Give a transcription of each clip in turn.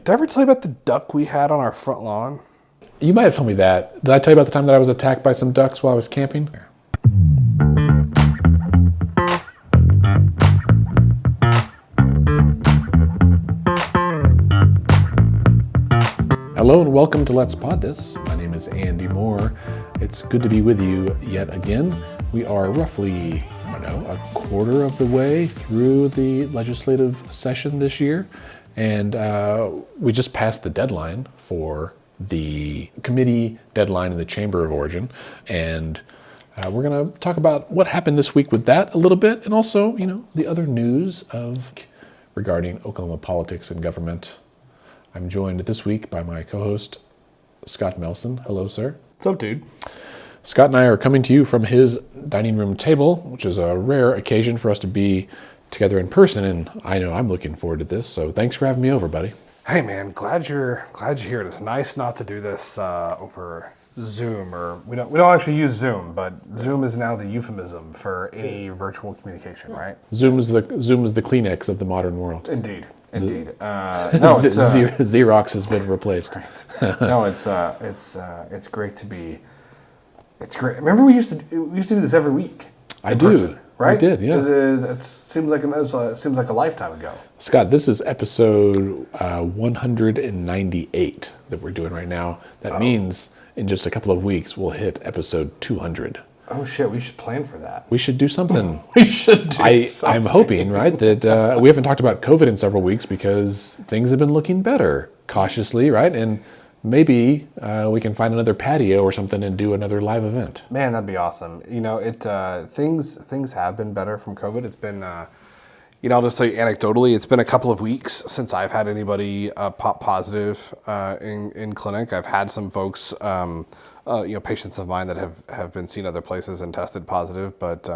Did I ever tell you about the duck we had on our front lawn? You might have told me that. Did I tell you about the time that I was attacked by some ducks while I was camping? Hello and welcome to Let's Pod This. My name is Andy Moore. It's good to be with you yet again. We are roughly, a quarter of the way through the legislative session this year. And we just passed the deadline for the committee deadline in the Chamber of Origin. And we're going to talk about what happened this week with that a little bit. And also, the other news regarding Oklahoma politics and government. I'm joined this week by my co-host, Scott Melson. Hello, sir. What's up, dude? Scott and I are coming to you from his dining room table, which is a rare occasion for us to be together in person, and I know I'm looking forward to this, so thanks for having me over, buddy. Hey, man, glad you're here. It's nice not to do this over Zoom, or we don't actually use Zoom, but Zoom is now the euphemism for any virtual communication, right? Zoom is the Kleenex of the modern world. Indeed. Xerox has been replaced. Right. No, it's great to be. It's great. Remember, we used to do this every week. I do. Person, right? We did, yeah. It seems like a lifetime ago. Scott, this is episode 198 that we're doing right now. That means in just a couple of weeks we'll hit episode 200. Oh shit! We should plan for that. We should do something. We should do something. I'm hoping, right, that we haven't talked about COVID in several weeks because things have been looking better, cautiously, right? And maybe we can find another patio or something and do another live event. Man, that'd be awesome. Things have been better from COVID. It's been, I'll just tell you anecdotally, it's been a couple of weeks since I've had anybody pop positive in clinic. I've had some folks, patients of mine that have been seen other places and tested positive, but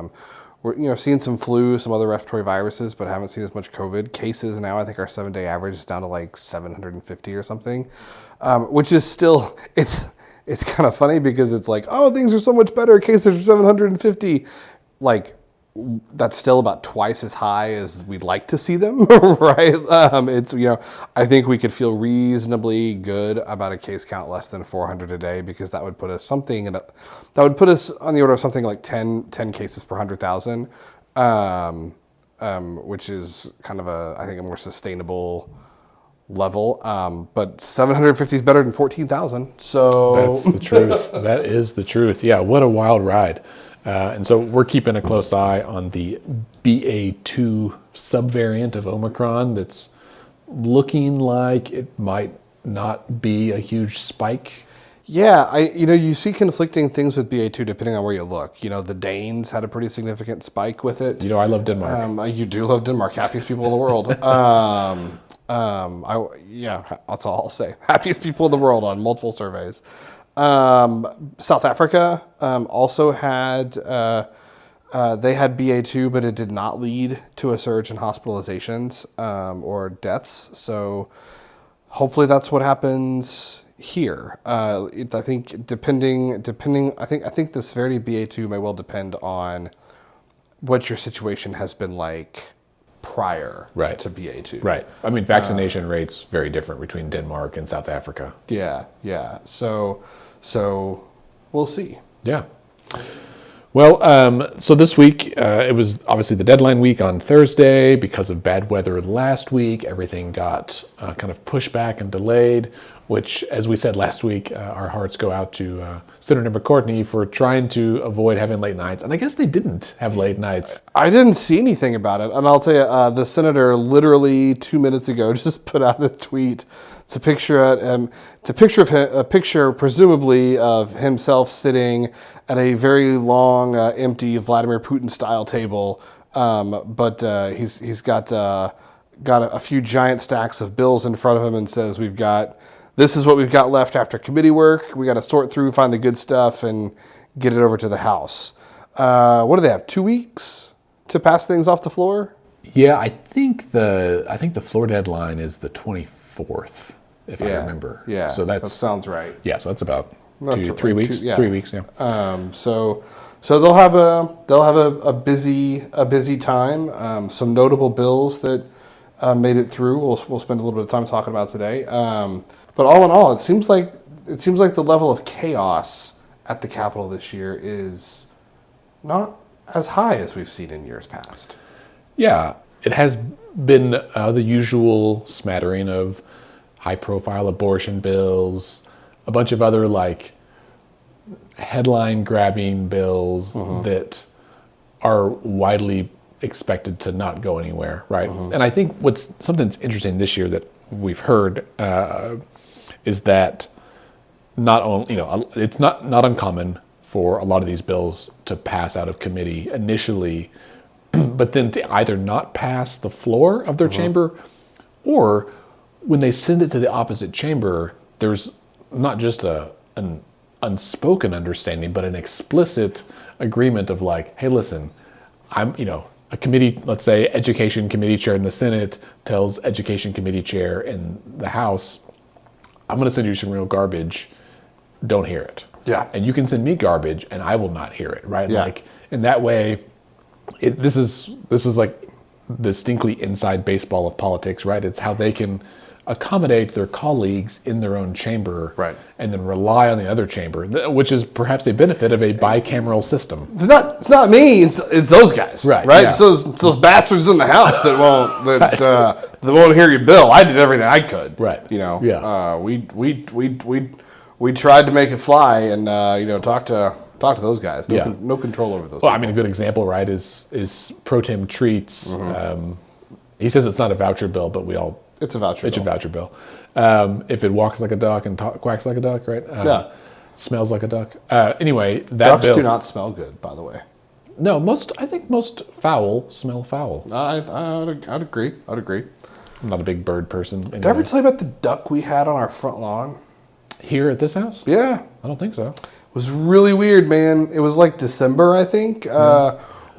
we're seeing some flu, some other respiratory viruses, but haven't seen as much COVID. Cases now, I think our 7-day average is down to like 750 or something, which is still, it's kind of funny because it's like, oh, things are so much better. Cases are 750. Like, that's still about twice as high as we'd like to see them, right? I think we could feel reasonably good about a case count less than 400 a day, because that would put us on the order of something like 10 cases per 100,000, which is kind of I think a more sustainable level. But 750 is better than 14,000. So that's the truth. That is the truth. Yeah, what a wild ride. And so we're keeping a close eye on the BA2 subvariant of Omicron that's looking like it might not be a huge spike. Yeah, you see conflicting things with BA2 depending on where you look. The Danes had a pretty significant spike with it. I love Denmark. You do love Denmark. Happiest people in the world. That's all I'll say. Happiest people in the world on multiple surveys. South Africa also had they had BA2, but it did not lead to a surge in hospitalizations or deaths. So hopefully that's what happens here. I think depending. I think the severity of BA2 may well depend on what your situation has been like prior to BA2. Right. I mean, vaccination rates very different between Denmark and South Africa. Yeah. So we'll see. Yeah. Well, so this week, it was obviously the deadline week on Thursday. Because of bad weather last week, everything got kind of pushed back and delayed, which, as we said last week, our hearts go out to Senator McCourtney for trying to avoid having late nights. And I guess they didn't have late nights. I didn't see anything about it. And I'll tell you, the senator literally 2 minutes ago just put out a tweet. It's a picture presumably of himself sitting at a very long, empty Vladimir Putin style table, but he's got a few giant stacks of bills in front of him and says, "This is what we've got left after committee work. We got to sort through, find the good stuff, and get it over to the House." What do they have? 2 weeks to pass things off the floor? Yeah, I think the floor deadline is the 24th, if I remember. Yeah, so that sounds right. Yeah, so that's about 3 weeks. 3 weeks, yeah. So they'll have a busy time. Some notable bills that made it through. We'll spend a little bit of time talking about today. But all in all, it seems like the level of chaos at the Capitol this year is not as high as we've seen in years past. Yeah, it has been the usual smattering of high-profile abortion bills, a bunch of other like headline-grabbing bills that are widely expected to not go anywhere, right? And I think something that's interesting this year that we've heard is that not only it's not uncommon for a lot of these bills to pass out of committee initially, but then to either not pass the floor of their chamber, or when they send it to the opposite chamber, there's not just an unspoken understanding, but an explicit agreement of like, hey, listen, I'm, a committee, let's say education committee chair in the Senate tells education committee chair in the House, I'm going to send you some real garbage. Don't hear it. Yeah. And you can send me garbage and I will not hear it. Right. Yeah. Like in that way, this is like the distinctly inside baseball of politics, right? It's how they can accommodate their colleagues in their own chamber, right, and then rely on the other chamber, which is perhaps a benefit of a bicameral system. It's not me. It's those guys, right? Yeah. It's those bastards in the House that won't hear your bill. I did everything I could, right? Yeah. We tried to make it fly, and talk to those guys. No control over those. Well, people. I mean, a good example, right, is Pro Tem Treats. He says it's not a voucher bill, but it's a voucher. It's bill. A voucher bill. If it walks like a duck and quacks like a duck, right? Smells like a duck. Anyway, that ducks do not smell good, by the way. No, I think most fowl smell foul. I'd agree. I'm not a big bird person. Anyway. Did I ever tell you about the duck we had on our front lawn? Here at this house? Yeah. I don't think so. It was really weird, man. It was like December, I think. We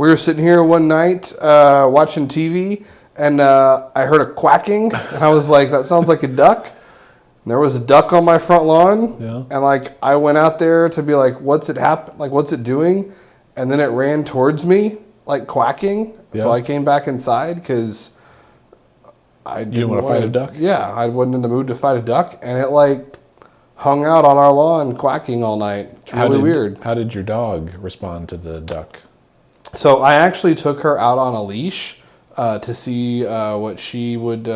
were sitting here one night watching TV, and I heard a quacking, and I was like, that sounds like a duck. And there was a duck on my front lawn, and I went out there to be like, what's it doing? And then it ran towards me, like quacking. Yeah. So I came back inside because I didn't want to fight a duck? Yeah, I wasn't in the mood to fight a duck, and it hung out on our lawn quacking all night. It's really weird. How did your dog respond to the duck? So I actually took her out on a leash to see what she would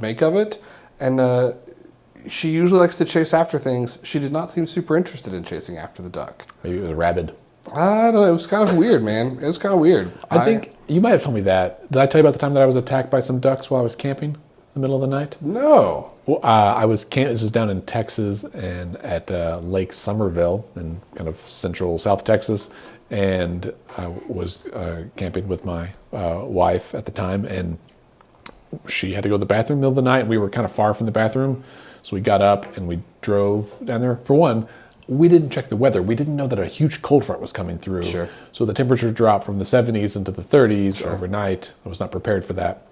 make of it, and she usually likes to chase after things. She did not seem super interested in chasing after the duck. Maybe it was rabid. I don't know. It was kind of weird, man. It was kind of weird. I think you might have told me that. Did I tell you about the time that I was attacked by some ducks while I was camping in the middle of the night? No. Well, this is down in Texas and at Lake Somerville in kind of central South Texas. And I was camping with my wife at the time, and she had to go to the bathroom in the middle of the night, and we were kind of far from the bathroom. So we got up and we drove down there. For one, we didn't check the weather. We didn't know that a huge cold front was coming through. Sure. So the temperature dropped from the 70s into the 30s overnight. I was not prepared for that.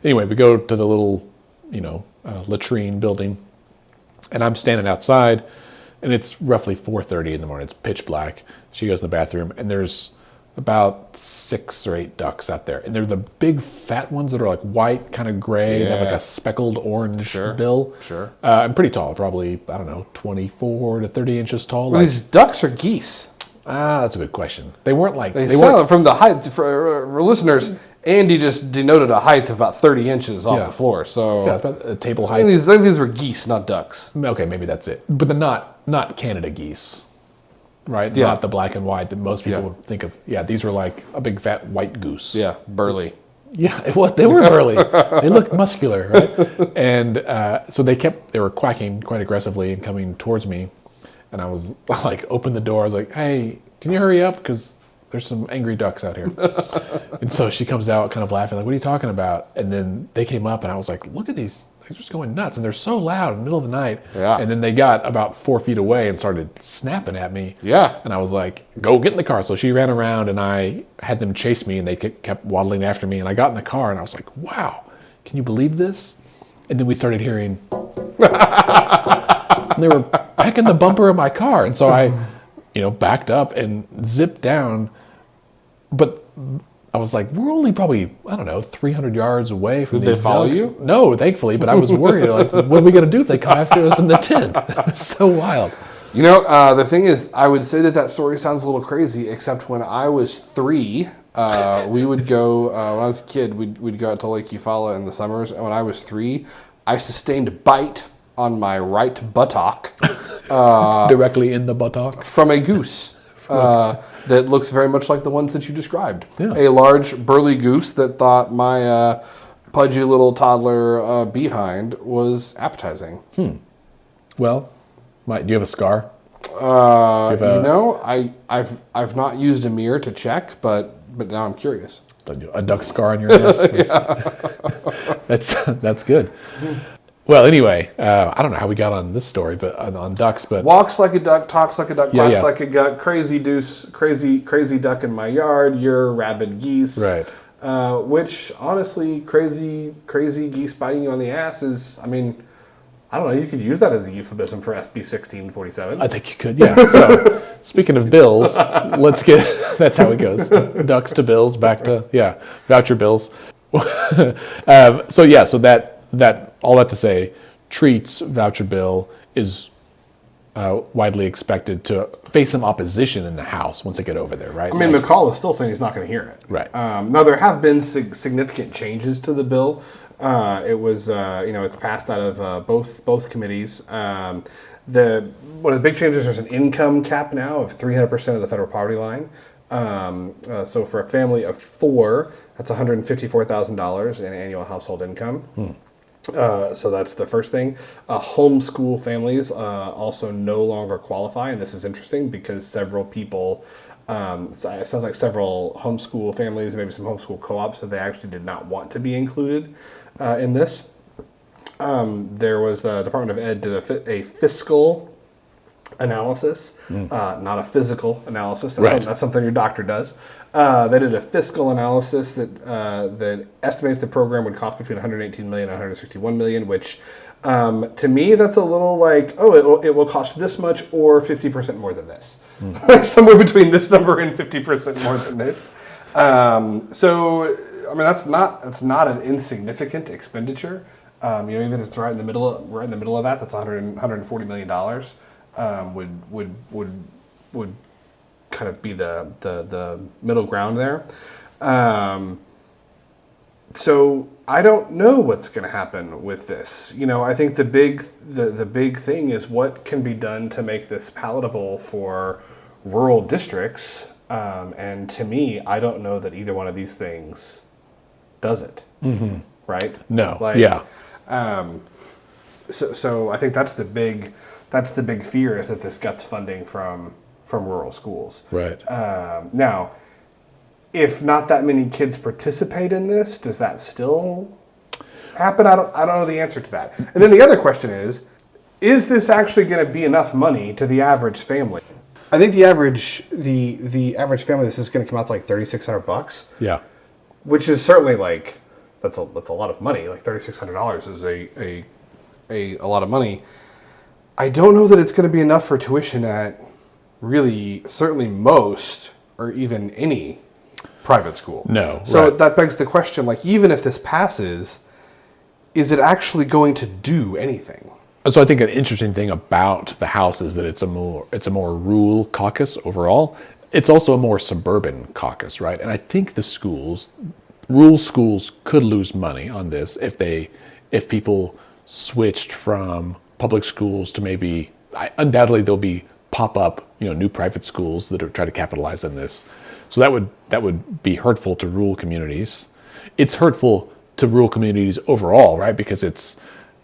Anyway, we go to the little, latrine building, and I'm standing outside, and it's roughly 4:30 in the morning. It's pitch black. She goes to the bathroom, and there's about 6 or 8 ducks out there. And they're the big fat ones that are like white, kind of gray. They have like a speckled orange bill. Sure. And pretty tall, probably, 24 to 30 inches tall. Well, these ducks are geese. That's a good question. They weren't like... They weren't from the height. For listeners, Andy just denoted a height of about 30 inches off the floor. So yeah, it's about a table height. I think these were geese, not ducks. Okay, maybe that's it. But they're not Canada geese. Right? Yeah. Not the black and white that most people would think of. Yeah, these were like a big fat white goose. Yeah, burly. Yeah, they were burly. They looked muscular, right? And so they were quacking quite aggressively and coming towards me. And I was like, open the door. I was like, hey, can you hurry up? Because there's some angry ducks out here. And so she comes out kind of laughing, like, what are you talking about? And then they came up and I was like, look at these. They're just going nuts, and they're so loud in the middle of the night. Yeah. And then they got about 4 feet away and started snapping at me. Yeah. And I was like, go get in the car. So she ran around, and I had them chase me, and they kept waddling after me. And I got in the car, and I was like, wow, can you believe this? And then we started hearing, and they were pecking the bumper of my car. And so I, backed up and zipped down. But I was like, we're only probably, I don't know, 300 yards away from Did these they follow ducks. you? No, thankfully, but I was worried. Like, what are we going to do if they come after us in the tent? It's so wild. You know, the thing is, I would say that story sounds a little crazy, except when I was 3, we would go, when I was a kid, we'd go out to Lake Eufaula in the summers. And when I was 3, I sustained a bite on my right buttock. Directly in the buttock? From a goose that looks very much like the ones that you described. Yeah. A large, burly goose that thought my pudgy little toddler behind was appetizing. Well, do you have a scar? I've not used a mirror to check, but now I'm curious. A duck scar on your ass? That's good. Well, anyway, I don't know how we got on this story, but on ducks. But walks like a duck, talks like a duck, quacks yeah. like a duck. Crazy duck in my yard. You're rabid geese. Right. Which honestly, crazy geese biting you on the ass is. I mean, I don't know. You could use that as a euphemism for SB 1647. I think you could. Yeah. So speaking of bills, let's get. That's how it goes. Ducks to bills, back to voucher bills. So that all that to say, Treat's voucher bill is widely expected to face some opposition in the House once they get over there, right? I mean, McCall is still saying he's not going to hear it. Right. Now, there have been significant changes to the bill. It was, it's passed out of both committees. One of the big changes, there's an income cap now of 300% of the federal poverty line. So for a family of 4, that's $154,000 in annual household income. So that's the first thing. Homeschool families also no longer qualify, and this is interesting because several people, it sounds like several homeschool families, maybe some homeschool co-ops, that they actually did not want to be included in this. There was the Department of Ed did a fiscal analysis, not a physical analysis. That's something your doctor does. They did a fiscal analysis that estimates the program would cost between $118 million and $161 million, which to me that's a little like, it will cost this much or 50% more than this. Like somewhere between this number and 50% more than this. So I mean that's not an insignificant expenditure. Even if it's right in the middle of that, that's $140 million. Would kind of be the middle ground there. So I don't know what's going to happen with this. I think the big thing is what can be done to make this palatable for rural districts. And to me, I don't know that either one of these things does it. Mm-hmm. Right? No. So I think that's the big fear, is that this guts funding from rural schools. Right. Now, if not that many kids participate in this, does that still happen? I don't know the answer to that. And then the other question is this actually going to be enough money to the average family? I think the average family, this is going to come out to like $3,600. Yeah. Which is certainly like that's a lot of money. Like $3,600 is a lot of money. I don't know that it's going to be enough for tuition at really certainly most or even any private school. No. So that begs the question, like, even if this passes, is it actually going to do anything? So I think an interesting thing about the House is that it's a more rural caucus overall. It's also a more suburban caucus, right? And I think rural schools could lose money on this if people switched from public schools to maybe, undoubtedly there'll be pop-up, new private schools that are trying to capitalize on this. So that would be hurtful to rural communities. It's hurtful to rural communities overall, right? Because it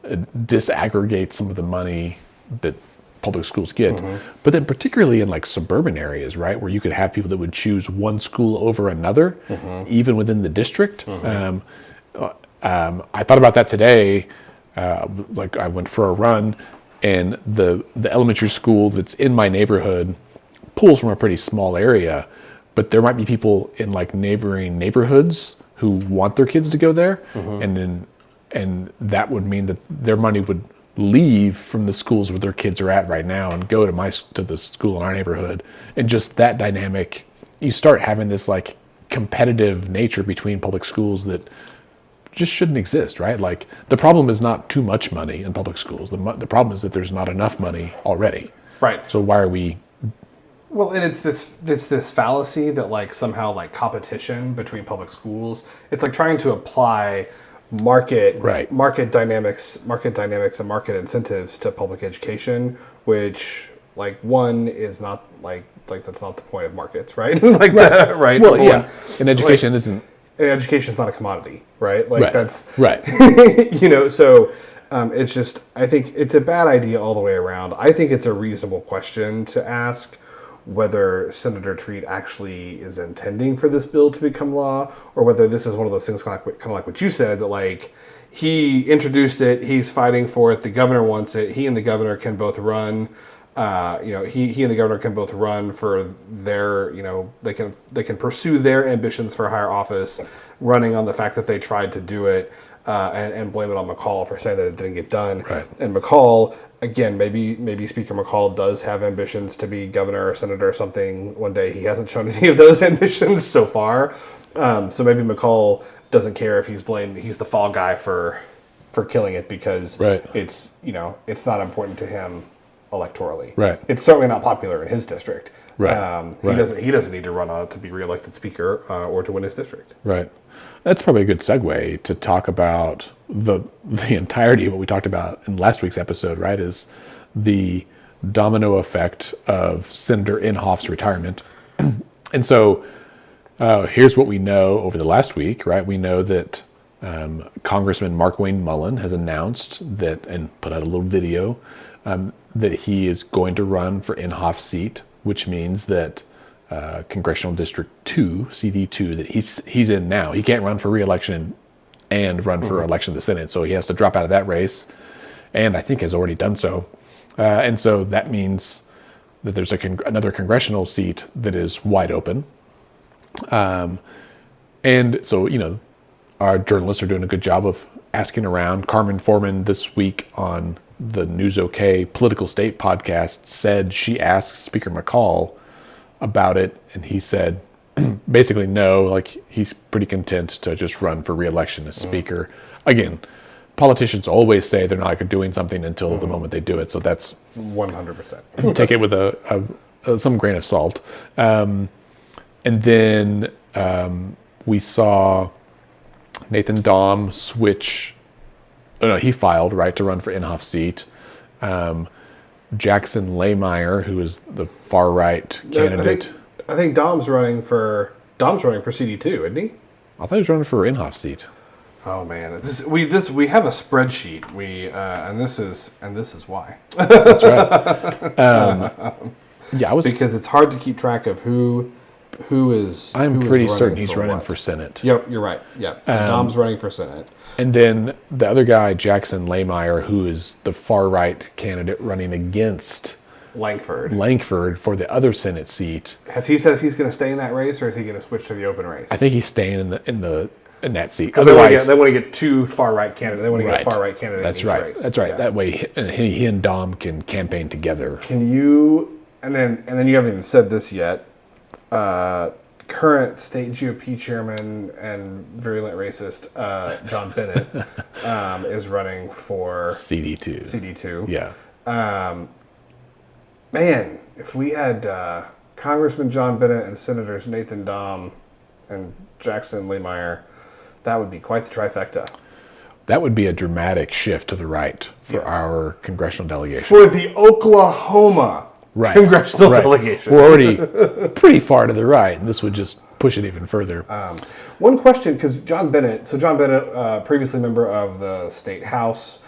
disaggregates some of the money that public schools get. Mm-hmm. But then particularly in like suburban areas, right, where you could have people that would choose one school over another, mm-hmm. even within the district. Mm-hmm. I thought about that today. Like I went for a run, and the elementary school that's in my neighborhood pulls from a pretty small area, but there might be people in like neighboring neighborhoods who want their kids to go there, mm-hmm. and that would mean that their money would leave from the schools where their kids are at right now and go to the school in our neighborhood. And just that dynamic, you start having this like competitive nature between public schools that just shouldn't exist, right? Like, the problem is not too much money in public schools. The problem is that there's not enough money already. Right. So why are we... Well, and it's this fallacy that like somehow like competition between public schools, it's like trying to apply market dynamics and market incentives to public education, which like one is not like that's not the point of markets, right? Like that, right? Well, yeah. And education isn't... And education's not a commodity, right? Like that's right. So it's just, I think it's a bad idea all the way around. I think it's a reasonable question to ask whether Senator Treat actually is intending for this bill to become law, or whether this is one of those things kind of like what you said, that like he introduced it, he's fighting for it, the governor wants it, he and the governor can both run. He and the governor can both run for their, they can pursue their ambitions for higher office, running on the fact that they tried to do it, and blame it on McCall for saying that it didn't get done. Right. And McCall, again, maybe Speaker McCall does have ambitions to be governor or senator or something one day. He hasn't shown any of those ambitions so far. So maybe McCall doesn't care if he's the fall guy for killing it, because it's not important to him electorally. Right. It's certainly not popular in his district. Right. He doesn't need to run on it to be reelected speaker or to win his district. Right. That's probably a good segue to talk about the entirety of what we talked about in last week's episode, right? Is the domino effect of Senator Inhofe's retirement. And so here's what we know over the last week, right? We know that Congressman Mark Wayne Mullen has announced that, and put out a little video, that he is going to run for Inhofe's seat, which means that Congressional District 2, CD2, that he's in now, he can't run for re-election and run for election to the Senate, so he has to drop out of that race, and I think has already done so. And so that means that there's another congressional seat that is wide open. And so, our journalists are doing a good job of asking around. Carmen Foreman this week on the News OK Political State podcast said she asked Speaker McCall about it, and he said basically no, like he's pretty content to just run for re-election as speaker. Again, politicians always say they're not doing something until the moment they do it, so that's 100%. Take it with some grain of salt. And then we saw Nathan Dahm switch. Oh no, he filed to run for Inhofe's seat. Jackson Laymeyer, who is the far right candidate. I think Dahm's running for CD2, isn't he? I thought he was running for Inhofe's seat. Oh man, we have a spreadsheet. And this is why. That's right. Because it's hard to keep track of who is. I'm pretty certain he's running for Senate. Yep, you're right. Yep. So Dom's running for Senate. And then the other guy, Jackson Laymeyer, who is the far right candidate running against Langford for the other Senate seat. Has he said if he's going to stay in that race, or is he going to switch to the open race? I think he's staying in that seat. Otherwise, they want to get two far right candidates. They want to get a far right candidate. That's in each right. race. That's right. Yeah. That way, he and Dom can campaign together. Can you? And then you haven't even said this yet. Current state GOP chairman and virulent racist John Bennett is running for CD2. Yeah. Man, if we had Congressman John Bennett and Senators Nathan Dahm and Jackson Laymeyer, that would be quite the trifecta. That would be a dramatic shift to the right for our congressional delegation. For the Oklahoma congressional delegation. We're already pretty far to the right, and this would just push it even further. One question, because John Bennett, previously member of the State House,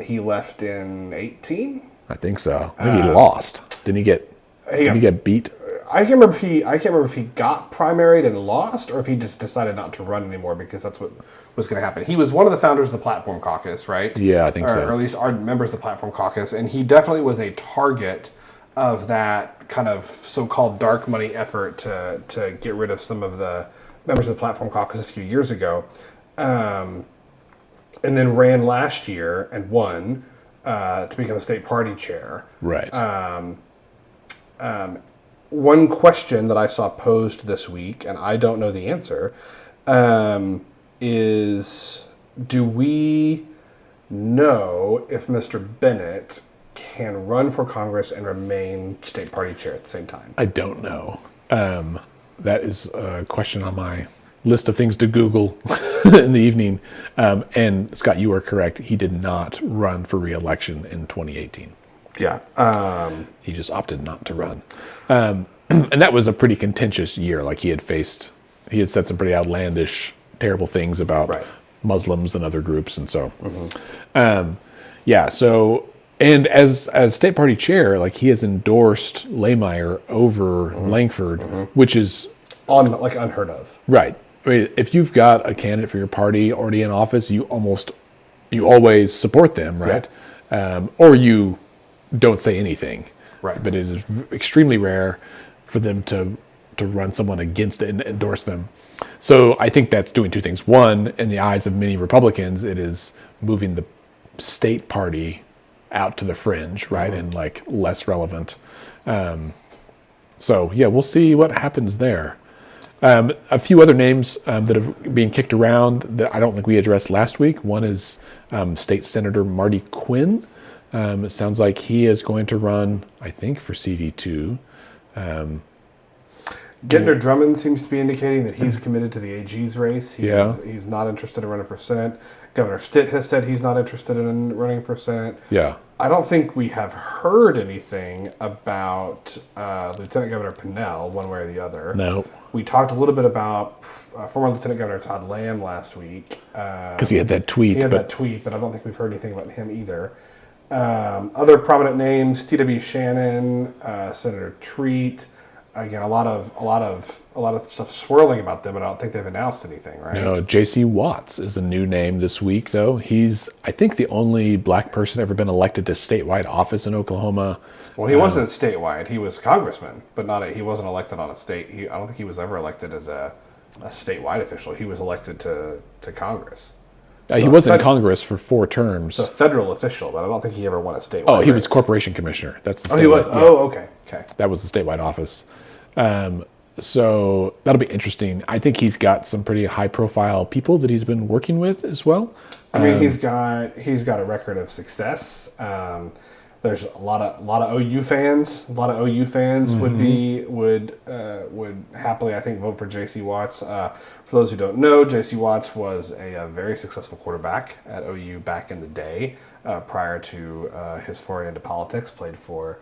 he left in 2018? I think so. I think he lost. Didn't he get beat? I can't remember if he got primaried and lost, or if he just decided not to run anymore because that's what was going to happen. He was one of the founders of the Platform Caucus, right? Yeah, I think so. Or at least our members of the Platform Caucus, and he definitely was a target of that kind of so-called dark money effort to get rid of some of the members of the Platform Caucus a few years ago, and then ran last year and won to become a state party chair. Right. one question that I saw posed this week, and I don't know the answer, is do we know if Mr. Bennett can run for Congress and remain state party chair at the same time? I don't know. That is a question on my list of things to Google in the evening. And Scott, you are correct. He did not run for re-election in 2018. Yeah. He just opted not to run. And that was a pretty contentious year. Like he had said some pretty outlandish, terrible things about Muslims and other groups. And so, so, and as state party chair, like he has endorsed Laymeyer over Langford, which is unheard of. Right. I mean, if you've got a candidate for your party already in office, you always support them, right? Yeah. Or you don't say anything. Right. But it is extremely rare for them to run someone against it and endorse them. So I think that's doing two things. One, in the eyes of many Republicans, it is moving the state party out to the fringe, right? And like less relevant. So yeah, we'll see what happens there. A few other names that are being kicked around that I don't think we addressed last week. One is State Senator Marty Quinn. It sounds like he is going to run, I think, for CD2. Gentner Drummond seems to be indicating that he's committed to the AG's race. He's not interested in running for Senate. Governor Stitt has said he's not interested in running for Senate. Yeah. I don't think we have heard anything about Lieutenant Governor Pinnell, one way or the other. No. We talked a little bit about former Lieutenant Governor Todd Lamb last week. Because he had that tweet. But I don't think we've heard anything about him either. Other prominent names: T.W. Shannon, Senator Treat. Again, a lot of stuff swirling about them, but I don't think they've announced anything, right? No, J.C. Watts is a new name this week, though. He's, I think, the only black person ever been elected to statewide office in Oklahoma. Well, he wasn't statewide. He was a congressman, but he wasn't elected on a state. I don't think he was ever elected as a statewide official. He was elected to Congress. He was in Congress for 4 terms. So a federal official, but I don't think he ever won a statewide Oh, he race. was corporation commissioner. That's the he was? Yeah. Oh, okay. That was the statewide office. So that'll be interesting. I think he's got some pretty high-profile people that he's been working with as well. I mean, he's got a record of success. There's a lot of OU fans. A lot of OU fans would happily, I think, vote for J.C. Watts. For those who don't know, J.C. Watts was a very successful quarterback at OU back in the day, prior to his foray into politics. Played for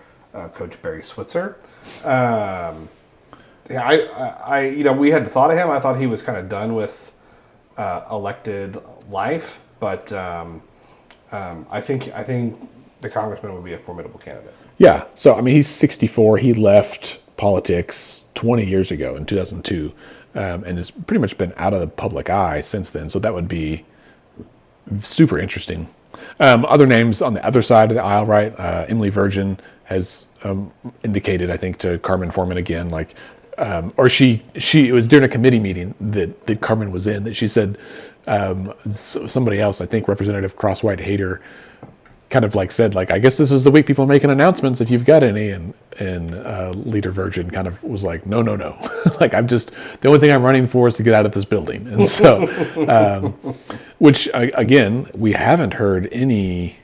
Coach Barry Switzer. We had thought of him. I thought he was kind of done with elected life, but I think the congressman would be a formidable candidate. Yeah. So, I mean, he's 64. He left politics 20 years ago in 2002, and has pretty much been out of the public eye since then. So that would be super interesting. Other names on the other side of the aisle, right? Emily Virgin has indicated, I think, to Carmen Foreman again, like, it was during a committee meeting that Carmen was in, that she said somebody else, I think Representative Crosswhite Hader, kind of like said, like, I guess this is the week people are making announcements if you've got any, and Leader Virgin kind of was like, no. Like, the only thing I'm running for is to get out of this building. And so, which again, we haven't heard any,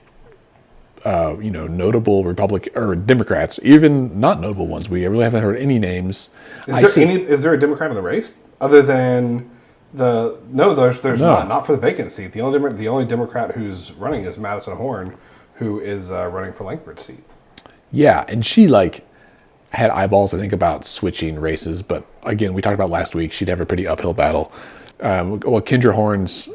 notable Republican or Democrats, even not notable ones. We really haven't heard any names. Is there a Democrat in the race other than there's not for the vacant seat. The only Democrat who's running is Madison Horn, who is running for Langford's seat. Yeah, and she had eyeballs, I think, about switching races, but again, we talked about last week, she'd have a pretty uphill battle. Kendra Horn's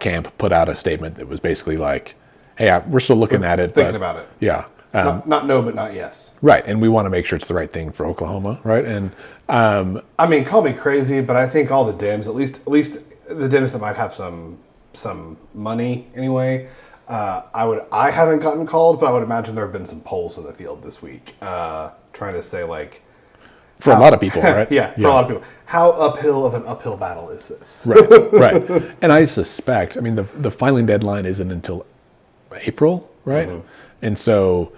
camp put out a statement that was basically like, hey, we're still looking at it. Thinking about it. Yeah. Not no, but not yes. Right, and we want to make sure it's the right thing for Oklahoma, right? And I mean, call me crazy, but I think all the Dems, at least the Dems that might have some money anyway, I haven't gotten called, but I would imagine there have been some polls in the field this week trying to say, like, for a lot of people, right? yeah, for a lot of people. How uphill of an uphill battle is this? Right. And I suspect, I mean, the filing deadline isn't until April, right? Mm-hmm. And so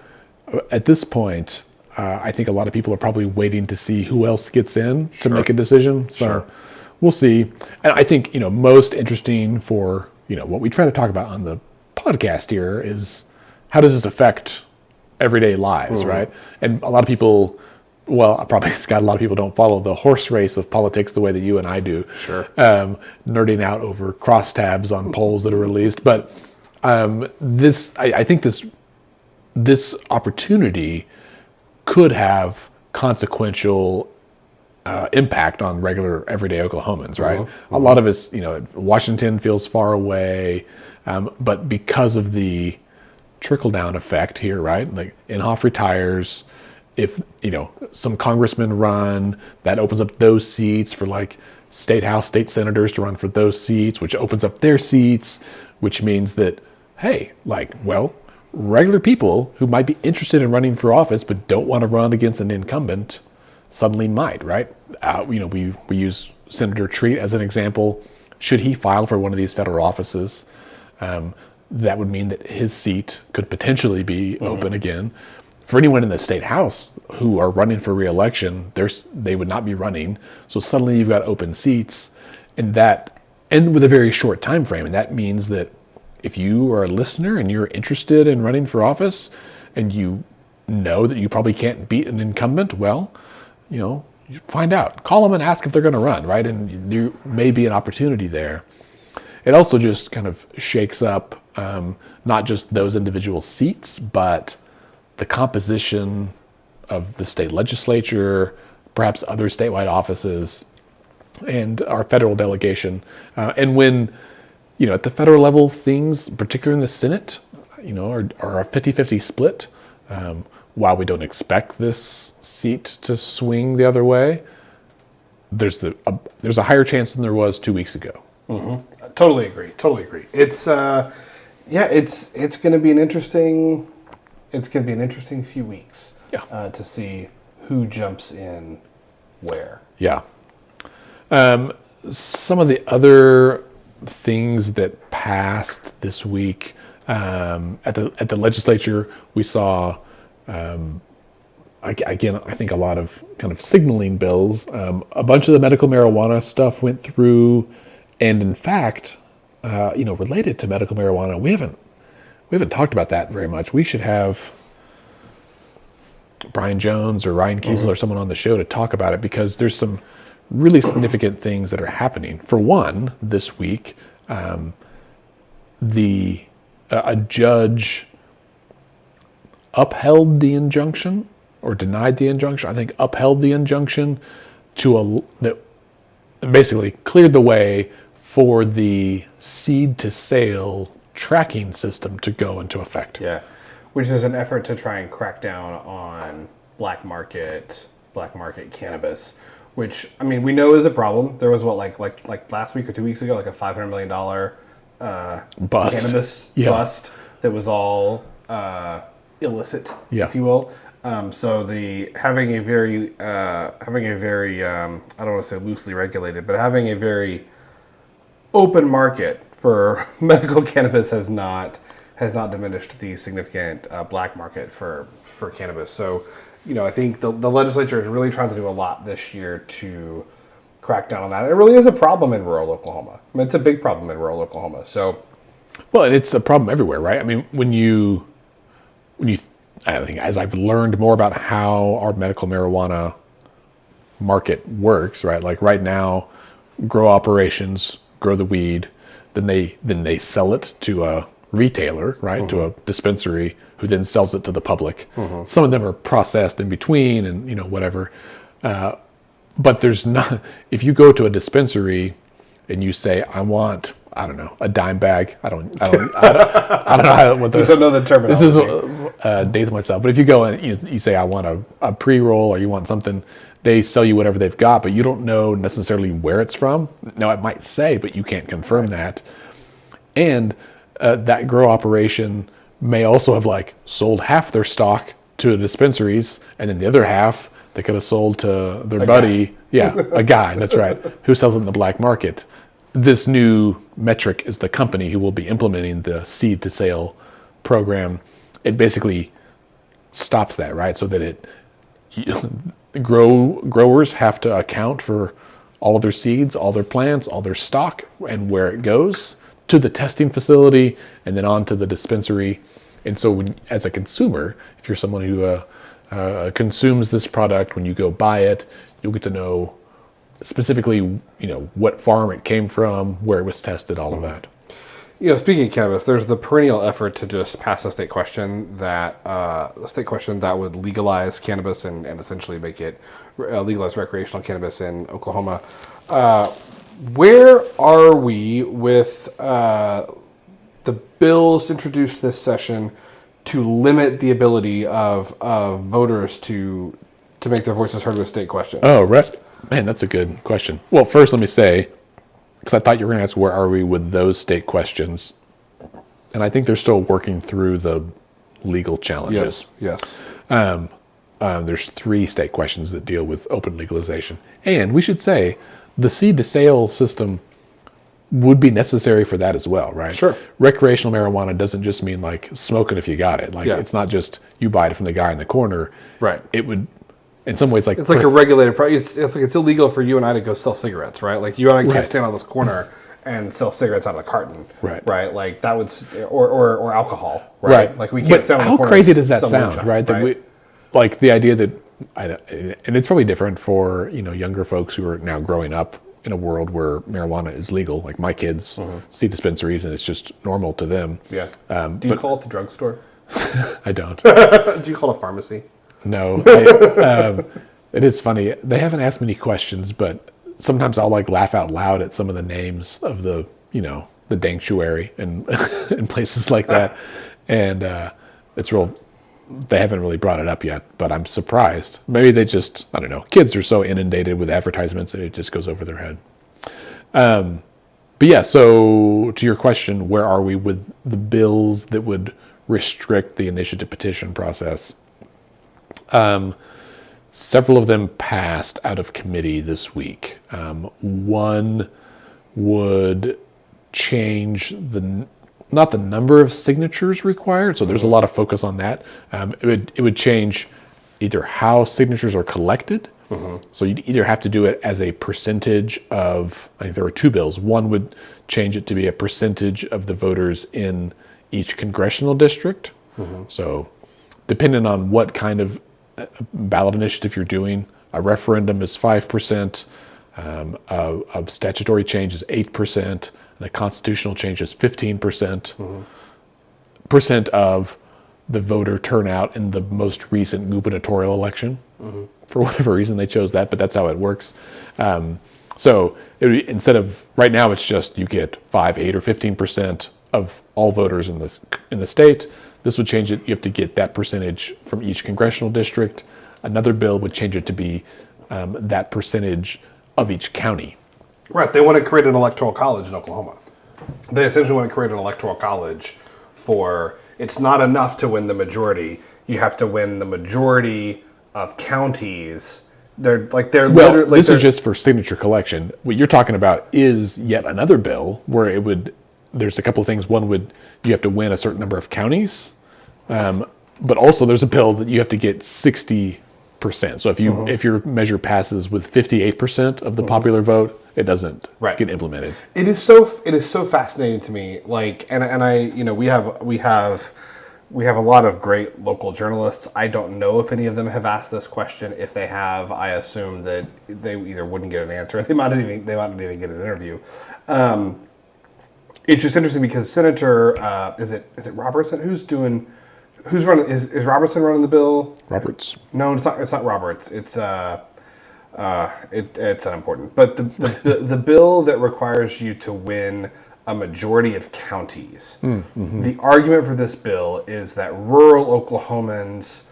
at this point, I think a lot of people are probably waiting to see who else gets in to make a decision. So we'll see. And I think, most interesting for, what we try to talk about on the podcast here is how does this affect everyday lives, right? And a lot of people, probably Scott, a lot of people don't follow the horse race of politics the way that you and I do. Sure. Nerding out over crosstabs on polls that are released. But I think this opportunity could have consequential impact on regular everyday Oklahomans, right? A lot of us, Washington feels far away, but because of the trickle-down effect here, right? Like Inhofe retires, if some congressmen run, that opens up those seats for like state house, state senators to run for those seats, which opens up their seats, which means that, hey, regular people who might be interested in running for office but don't want to run against an incumbent suddenly might, right? We use Senator Treat as an example. Should he file for one of these federal offices, that would mean that his seat could potentially be open again. For anyone in the state house who are running for re-election, they would not be running. So suddenly you've got open seats, and with a very short time frame. And that means that if you are a listener and you're interested in running for office, and you know that you probably can't beat an incumbent, you find out. Call them and ask if they're going to run, right? And there may be an opportunity there. It also just kind of shakes up not just those individual seats, but the composition of the state legislature, perhaps other statewide offices, and our federal delegation. And when, at the federal level, things, particularly in the Senate, are a 50-50 split, while we don't expect this seat to swing the other way, there's a higher chance than there was 2 weeks ago. Totally agree. It's it's going to be an interesting few weeks to see who jumps in where. Yeah. Some of the other things that passed this week at the legislature, we saw again, I think a lot of kind of signaling bills. A bunch of the medical marijuana stuff went through, and in fact, related to medical marijuana, we haven't talked about that very much. We should have Brian Jones or Ryan Kiesel or someone on the show to talk about it, because there's some really significant things that are happening. For one, this week, a judge upheld the injunction or denied the injunction. I think upheld the injunction that basically cleared the way for the seed to sale tracking system to go into effect. Yeah, which is an effort to try and crack down on black market cannabis, which we know is a problem. There was like last week or 2 weeks ago, like a $500 million bust. Cannabis bust that was all illicit, if you will. So having a very I don't want to say loosely regulated, but having a very open market for medical cannabis has not diminished the significant black market for cannabis. So, I think the legislature is really trying to do a lot this year to crack down on that. It really is a problem in rural Oklahoma. It's a big problem in rural Oklahoma. So, well, and it's a problem everywhere, right? when you I think as I've learned more about how our medical marijuana market works, right? Like right now, grow operations grow the weed, then they sell it to a retailer, right? To a dispensary who then sells it to the public. Some of them are processed in between, and whatever. But there's not. If you go to a dispensary and you say, "I want," I don't know, a dime bag. I don't know what the. I don't know the terminology. This is dates myself. But if you go and you say, "I want a pre-roll," or you want something, they sell you whatever they've got, but you don't know necessarily where it's from. Now it might say, but you can't confirm that. And that grow operation may also have sold half their stock to the dispensaries, and then the other half they could have sold to their buddy. Yeah, a guy, that's right, who sells it in the black market. This new metric is the company who will be implementing the seed to sale program. It basically stops that, right? So that growers have to account for all of their seeds, all their plants, all their stock, and where it goes to the testing facility and then on to the dispensary. And so as a consumer, if you're someone who consumes this product, when you go buy it, you'll get to know specifically, what farm it came from, where it was tested, all of that. Speaking of cannabis, there's the perennial effort to just pass a state question that would legalize cannabis and essentially make it legalize recreational cannabis in Oklahoma. Where are we with the bills introduced this session to limit the ability of voters to make their voices heard with state questions? Oh, right. Man, that's a good question. Well, first let me say, because I thought you were going to ask where are we with those state questions, and I think they're still working through the legal challenges. Yes. There's 3 state questions that deal with open legalization. And we should say the seed to sale system would be necessary for that as well, right? Sure. Recreational marijuana doesn't just mean like smoking if you got it. It's not just you buy it from the guy in the corner. Right. It would, in some ways, it's like a regulated price. It's like it's illegal for you and I to go sell cigarettes, right? Like you and I can't stand on this corner and sell cigarettes out of a carton, right? Like that would, or alcohol, right? Like we can't stand on the corner. How crazy does that sound, moonshine, right? That we, like the idea that, and it's probably different for younger folks who are now growing up in a world where marijuana is legal. Like my kids see dispensaries and it's just normal to them. Yeah. Do you call it the drugstore? I don't. Do you call it a pharmacy? No. It is funny. They haven't asked many questions, but sometimes I'll like laugh out loud at some of the names of the danctuary and in places like that. And it's real. They haven't really brought it up yet, but I'm surprised. Maybe they just, I don't know. Kids are so inundated with advertisements that it just goes over their head. But yeah, so to your question, where are we with the bills that would restrict the initiative petition process? Several of them passed out of committee this week. One would change not the number of signatures required, so there's a lot of focus on that. It would change either how signatures are collected. So you'd either have to do it as a percentage of, I think there were 2 bills. One would change it to be a percentage of the voters in each congressional district. So depending on what kind of ballot initiative you're doing, a referendum is 5%, a statutory change is 8%, and a constitutional change is 15% percent of the voter turnout in the most recent gubernatorial election. For whatever reason they chose that, but that's how it works. So instead of right now, it's just you get 5, 8, or 15% of all voters in the state. This would change it. You have to get that percentage from each congressional district. Another bill would change it to be that percentage of each county. Right. They want to create an electoral college in Oklahoma. They essentially want to create an electoral college for, it's not enough to win the majority. You have to win the majority of counties. This is just for signature collection. What you're talking about is yet another bill where there's a couple of things. One you have to win a certain number of counties, but also there's a bill that you have to get 60%. So if your measure passes with 58% of the popular vote, it doesn't get implemented. It is so fascinating to me. We have a lot of great local journalists. I don't know if any of them have asked this question. If they have, I assume that they either wouldn't get an answer, or they might not even get an interview. It's just interesting because Senator is it Robertson who's running? Is Robertson running the bill? Roberts. No, it's not. It's not Roberts. It's it's unimportant. But the bill that requires you to win a majority of counties. The argument for this bill is that rural Oklahomans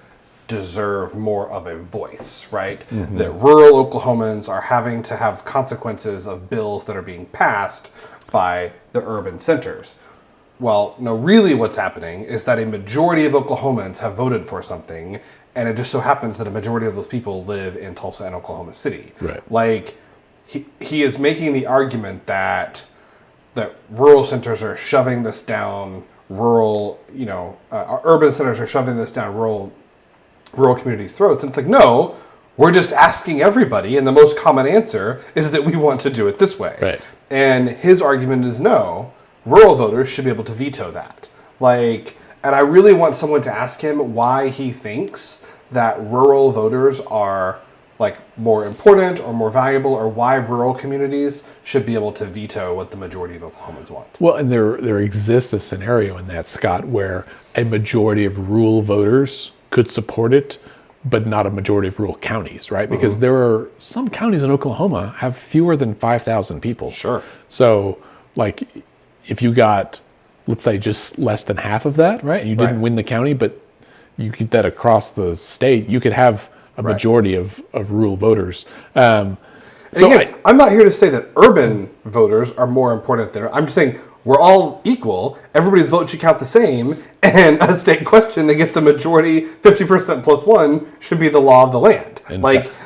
deserve more of a voice, right? That rural Oklahomans are having to have consequences of bills that are being passed by the urban centers. Well, no, really what's happening is that a majority of Oklahomans have voted for something, and it just so happens that a majority of those people live in Tulsa and Oklahoma City. Right. Like, he is making the argument that rural centers are shoving this down urban centers are shoving this down rural rural communities' throats. And it's like, no, we're just asking everybody, and the most common answer is that we want to do it this way. Right. And his argument is no, rural voters should be able to veto that. Like, and I really want someone to ask him why he thinks that rural voters are like more important or more valuable, or why rural communities should be able to veto what the majority of Oklahomans want. Well, and there exists a scenario in that, Scott, where a majority of rural voters could support it, but not a majority of rural counties, right? Because there are some counties in Oklahoma have fewer than 5,000 people. Sure. So, like, if you got, let's say, just less than half of that, right? And you didn't win the county, but you get that across the state, you could have a majority of rural voters. So again, I'm not here to say that urban voters are more important than, I'm just saying we're all equal. Everybody's vote should count the same, and a state question that gets a majority, 50% plus one, should be the law of the land.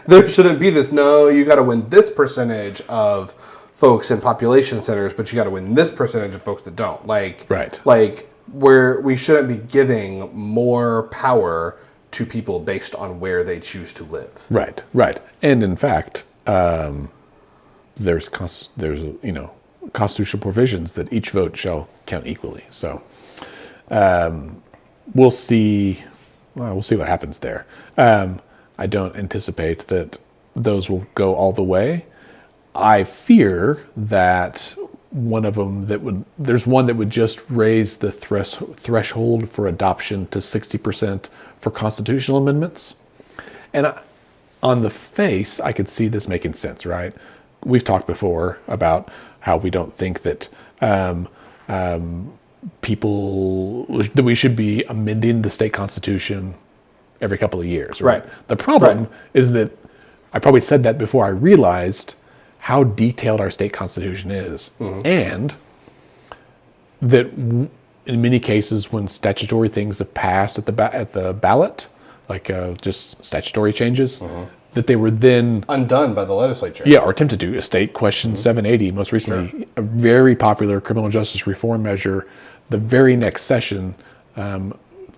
There shouldn't be this, no, you got to win this percentage of folks in population centers, but you got to win this percentage of folks that don't. We shouldn't be giving more power to people based on where they choose to live. Right. And in fact, there's constitutional provisions that each vote shall count equally. So we'll see. Well, we'll see what happens there. I don't anticipate that those will go all the way. I fear that there's one that would just raise the threshold for adoption to 60% for constitutional amendments. And on the face, I could see this making sense, right? We've talked before about how we don't think that that we should be amending the state constitution every couple of years, right? The problem is that I probably said that before I realized how detailed our state constitution is, and that in many cases when statutory things have passed at the ballot, like just statutory changes, that they were then undone by the legislature. Yeah, or attempted to. State Question 780, most recently, a very popular criminal justice reform measure. The very next session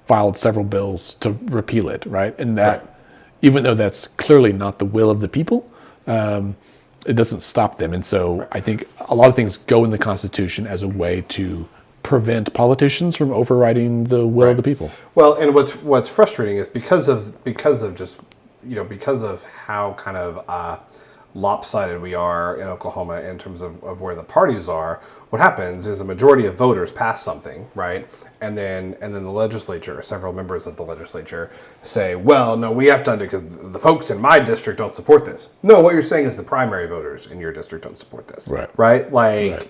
filed several bills to repeal it, right? And that, even though that's clearly not the will of the people, it doesn't stop them. And so I think a lot of things go in the Constitution as a way to prevent politicians from overriding the will of the people. Well, and what's frustrating is because of how kind of lopsided we are in Oklahoma in terms of where the parties are, what happens is a majority of voters pass something, right? And then the legislature, several members of the legislature say, well, no, we have to undo because the folks in my district don't support this. No, what you're saying is the primary voters in your district don't support this. Right? Like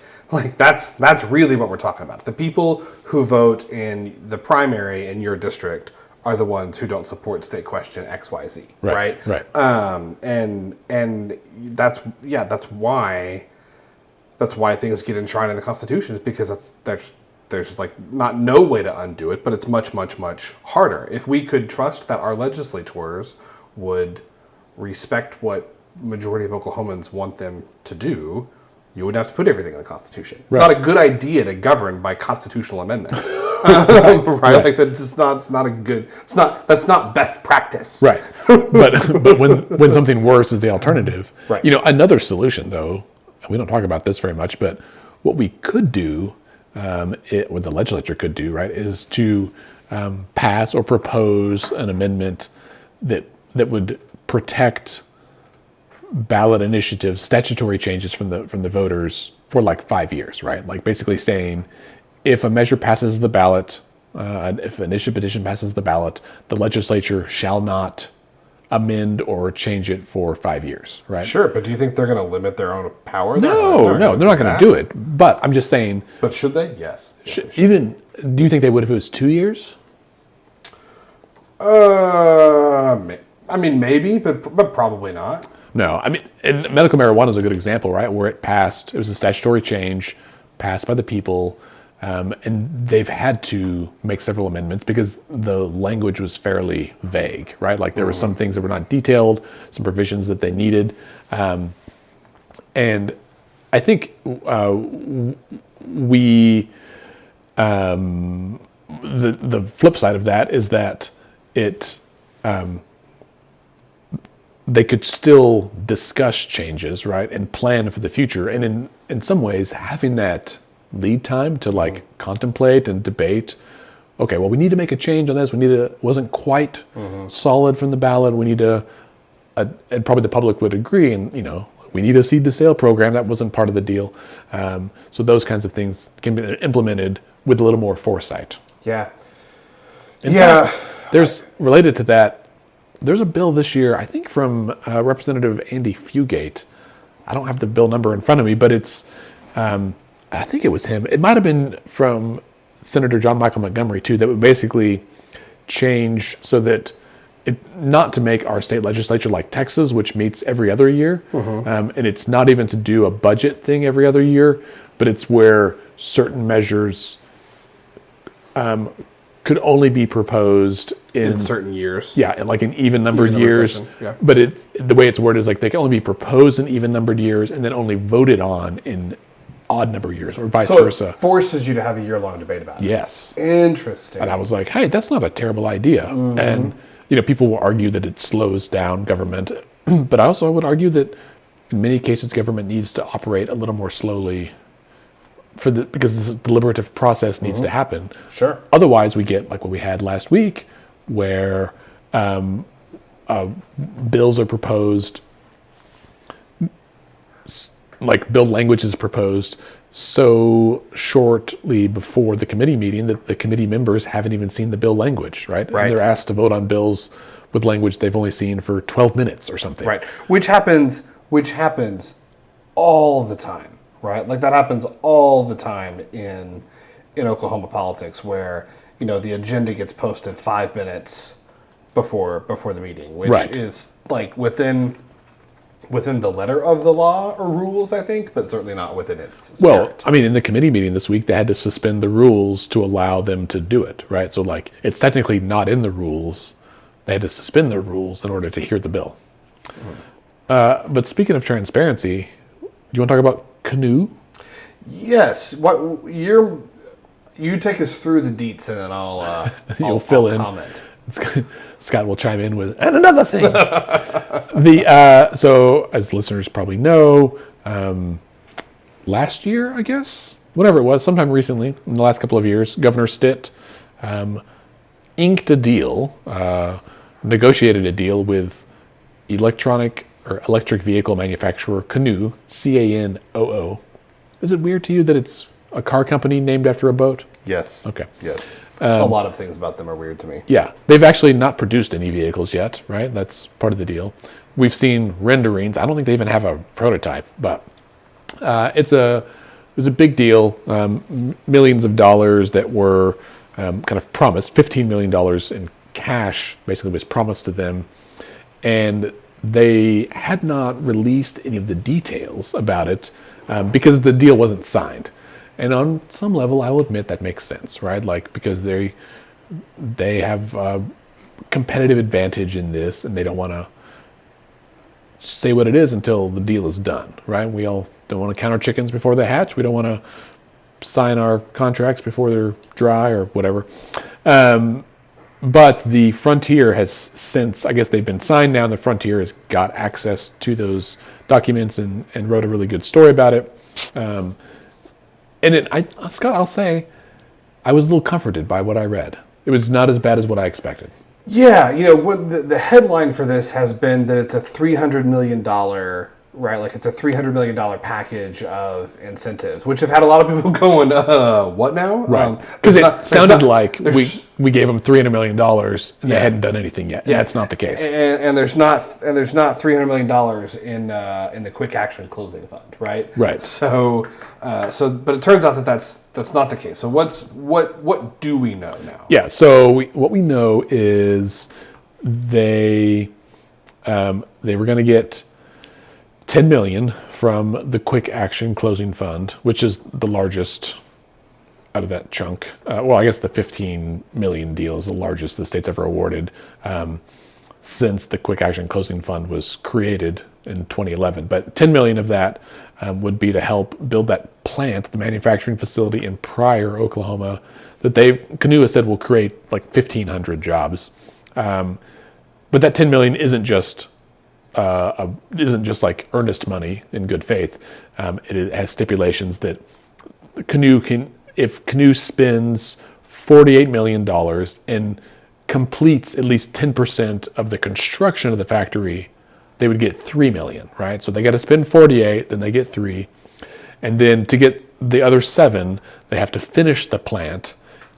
that's really what we're talking about. The people who vote in the primary in your district are the ones who don't support state question XYZ. Right. And that's why things get enshrined in the Constitution, is because there's like not no way to undo it, but it's much, much, much harder. If we could trust that our legislators would respect what majority of Oklahomans want them to do, you wouldn't have to put everything in the Constitution. It's not a good idea to govern by constitutional amendment. Like that's not best practice. Right. But when something worse is the alternative, another solution though, and we don't talk about this very much, but what we could do, what the legislature could do, right, is to pass or propose an amendment that would protect ballot initiatives, statutory changes from the voters for like 5 years, right? Like basically saying, if a measure passes the ballot, if an initiative petition passes the ballot, the legislature shall not amend or change it for 5 years, right? Sure, but do you think they're going to limit their own power? No, they're not going to do it. But I'm just saying. But should they? Yes. Even, do you think they would if it was 2 years? I mean, maybe, but probably not. No, I mean, and medical marijuana is a good example, right? Where it was a statutory change passed by the people, and they've had to make several amendments because the language was fairly vague, right? Like there were some things that were not detailed, some provisions that they needed. And I think the flip side of that is that it they could still discuss changes, right, and plan for the future. And in some ways, having that lead time to like contemplate and debate, okay, well, we need to make a change on this. Wasn't quite solid from the ballot. We need to, and probably the public would agree, and we need a seed to sale program. That wasn't part of the deal. So those kinds of things can be implemented with a little more foresight. Yeah. In fact, there's related to that. There's a bill this year, I think from Representative Andy Fugate. I don't have the bill number in front of me, but it's, I think it was him. It might have been from Senator John Michael Montgomery too, that would basically change so that not to make our state legislature like Texas, which meets every other year. And it's not even to do a budget thing every other year, but it's where certain measures could only be proposed in certain years. Yeah, in like an even numbered years. Yeah. But the way it's worded is like they can only be proposed in even numbered years and then only voted on in odd number years or vice versa. It forces you to have a year-long debate about it. Yes. Interesting. And I was like, hey, that's not a terrible idea. And people will argue that it slows down government, but I also would argue that in many cases government needs to operate a little more slowly because this deliberative process needs to happen. Sure. Otherwise, we get like what we had last week, where bills are proposed, like bill language is proposed so shortly before the committee meeting that the committee members haven't even seen the bill language, right? Right. And they're asked to vote on bills with language they've only seen for 12 minutes or something. Right. Which happens all the time. Right, like that happens all the time in Oklahoma politics, where the agenda gets posted 5 minutes before the meeting, which is like within the letter of the law or rules, I think, but certainly not within its spirit. Well, I mean, in the committee meeting this week, they had to suspend the rules to allow them to do it, right? So like it's technically not in the rules. They had to suspend the rules in order to hear the bill. But speaking of transparency, do you want to talk about Canoe? Yes. You take us through the deets, and then I'll fill in. Comment. Scott will chime in with and another thing. So as listeners probably know, last year, I guess, whatever it was, sometime recently, in the last couple of years, Governor Stitt inked a deal, negotiated a deal with electric vehicle manufacturer Canoe, CANOO. Is it weird to you that it's a car company named after a boat? Yes. Okay. Yes. A lot of things about them are weird to me. Yeah. They've actually not produced any vehicles yet, right? That's part of the deal. We've seen renderings. I don't think they even have a prototype, but it was a big deal. Millions of dollars that were kind of promised. $15 million in cash basically was promised to them. And they had not released any of the details about it because the deal wasn't signed. And on some level, I will admit that makes sense, right? Like, because they have a competitive advantage in this, and they don't want to say what it is until the deal is done, right? We all don't want to count our chickens before they hatch. We don't want to sign our contracts before they're dry or whatever. But the Frontier has since, I guess they've been signed now, and the Frontier has got access to those documents and wrote a really good story about it. Scott, I'll say, I was a little comforted by what I read. It was not as bad as what I expected. Yeah, what the headline for this has been that it's a $300 million, right? Like it's a $300 million package of incentives, which have had a lot of people going, what now? Right. Because it sounded like we gave them $300 million and they hadn't done anything yet. Yeah, that's not the case. And there's not $300 million in the quick action closing fund, right? Right. So but it turns out that that's not the case. So what do we know now? Yeah. So what we know is they were going to get $10 million from the Quick Action Closing Fund, which is the largest out of that chunk. I guess the $15 million deal is the largest the state's ever awarded since the Quick Action Closing Fund was created in 2011. But $10 million of that would be to help build that plant, the manufacturing facility in Pryor, Oklahoma, that Canoe has said will create like 1,500 jobs. But that 10 million isn't just like earnest money in good faith. It has stipulations that if Canoo spends $48 million and completes at least 10% of the construction of the factory, they would get $3 million, right? So they got to spend 48, then they get 3. And then to get the other 7, they have to finish the plant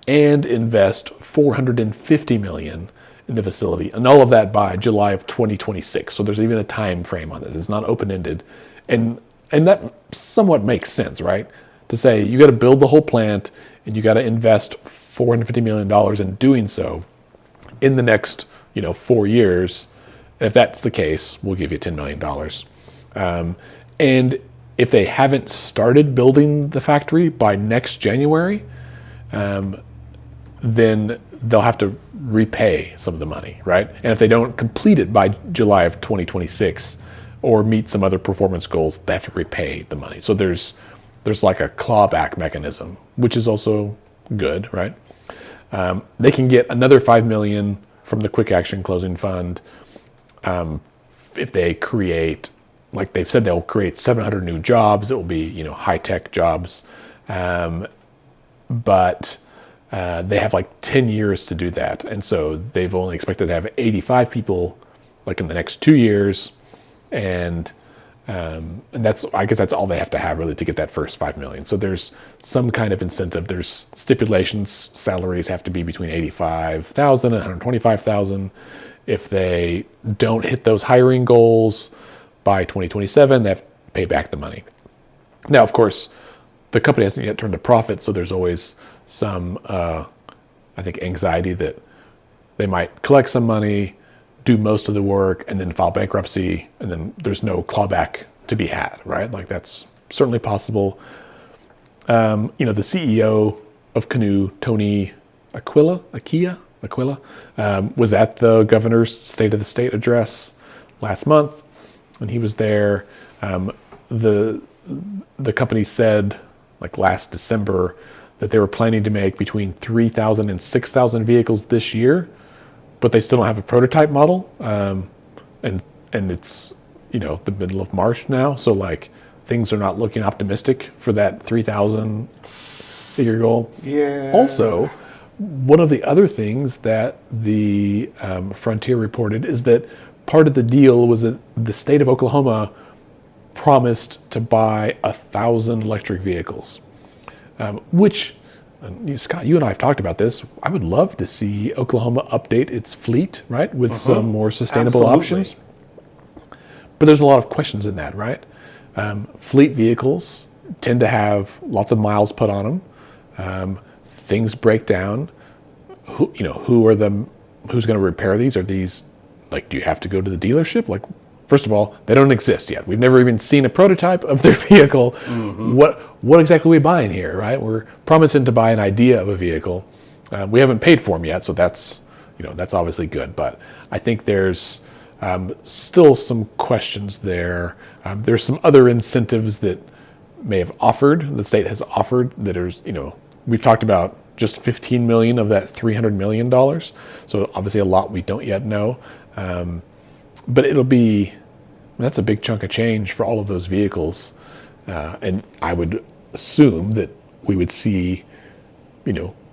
and invest $450 million in the facility, and all of that by July of 2026. So there's even a time frame on it. It's not open-ended. And that somewhat makes sense, right? To say you got to build the whole plant and you got to invest $450 million in doing so in the next 4 years. If that's the case, we'll give you $10 million. And if they haven't started building the factory by next January, then they'll have to repay some of the money, right? And if they don't complete it by July of 2026 or meet some other performance goals, they have to repay the money. So there's like a clawback mechanism, which is also good, right? They can get another $5 million from the Quick Action Closing Fund if they create, like they've said, they'll create 700 new jobs. It will be high-tech jobs, but they have like 10 years to do that. And so they've only expected to have 85 people like in the next 2 years. And I guess that's all they have to have really to get that first 5 million. So there's some kind of incentive. There's stipulations. Salaries have to be between 85,000 and 125,000. If they don't hit those hiring goals by 2027, they have to pay back the money. Now, of course, the company hasn't yet turned a profit, so there's always some, I think, anxiety that they might collect some money, do most of the work, and then file bankruptcy, and then there's no clawback to be had, right? Like that's certainly possible. The CEO of Canoo, Tony Aquila, was at the governor's State of the State address last month. When he was there, the company said, like last December, that they were planning to make between 3,000 and 6,000 vehicles this year, but they still don't have a prototype model. And it's, the middle of March now. So like things are not looking optimistic for that 3,000 figure goal. Yeah. Also, one of the other things that the Frontier reported is that part of the deal was that the state of Oklahoma promised to buy 1,000 electric vehicles, which, Scott, you and I have talked about this. I would love to see Oklahoma update its fleet, right, with some more sustainable options. But there's a lot of questions in that, right? Fleet vehicles tend to have lots of miles put on them. Things break down. Who's going to repair these? Are these do you have to go to the dealership? Like, first of all, they don't exist yet. We've never even seen a prototype of their vehicle. Mm-hmm. What exactly are we buying here, right? We're promising to buy an idea of a vehicle. We haven't paid for them yet, so that's obviously good. But I think there's still some questions there. There's some other incentives that the state has offered that we've talked about just $15 million of that $300 million. So obviously a lot we don't yet know. But that's a big chunk of change for all of those vehicles. And I would assume that we would see,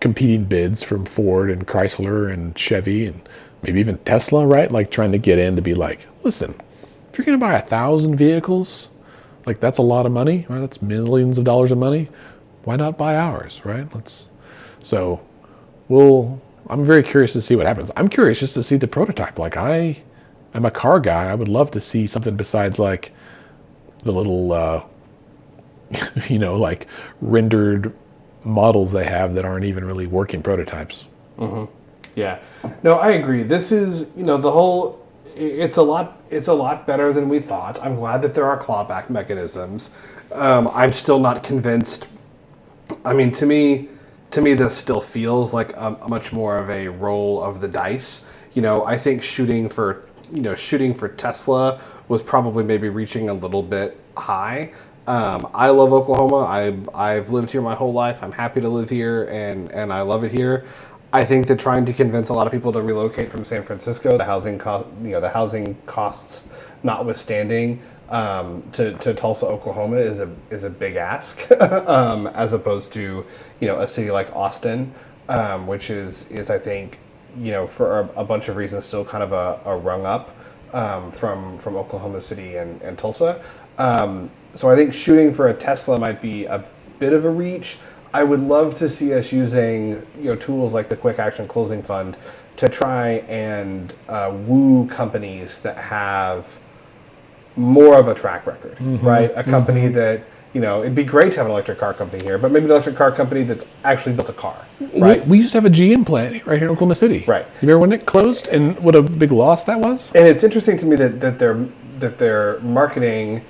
competing bids from Ford and Chrysler and Chevy and maybe even Tesla, right? Like trying to get in to be like, listen, if you're going to buy 1,000 vehicles, like that's a lot of money, right? That's millions of dollars of money. Why not buy ours, right? I'm very curious to see what happens. I'm curious just to see the prototype. Like I'm a car guy. I would love to see something besides like the little, like rendered models they have that aren't even really working prototypes. Mm-hmm. Yeah. No, I agree. This is, it's a lot better than we thought. I'm glad that there are clawback mechanisms. I'm still not convinced. I mean, to me, this still feels like a much more of a roll of the dice. I think shooting for Tesla was probably maybe reaching a little bit high. I love Oklahoma. I've lived here my whole life. I'm happy to live here, and I love it here. I think that trying to convince a lot of people to relocate from San Francisco, the housing costs notwithstanding, to Tulsa, Oklahoma is a big ask, as opposed to a city like Austin, which is I think for a bunch of reasons still kind of a rung up from Oklahoma City and Tulsa. So I think shooting for a Tesla might be a bit of a reach. I would love to see us using tools like the Quick Action Closing Fund to try and woo companies that have more of a track record, right? A company that it'd be great to have an electric car company here, but maybe an electric car company that's actually built a car, right? We used to have a GM plant right here in Oklahoma City. Right. You remember when it closed and what a big loss that was? And it's interesting to me that they're marketing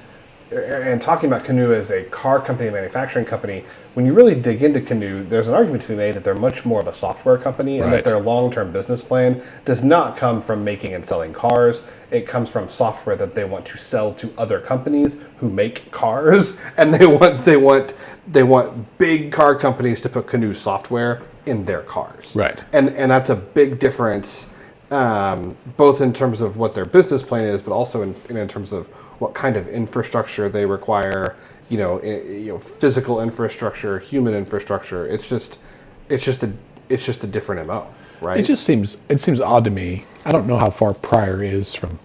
and talking about Canoo as a car company, a manufacturing company. When you really dig into Canoo, there's an argument to be made that they're much more of a software company, and that their long-term business plan does not come from making and selling cars. It comes from software that they want to sell to other companies who make cars, and they want big car companies to put Canoo software in their cars. Right. And that's a big difference, both in terms of what their business plan is, but also in terms of what kind of infrastructure they require, physical infrastructure, human infrastructure. It's just a different MO, right? It seems odd to me. I don't know how far Pryor is from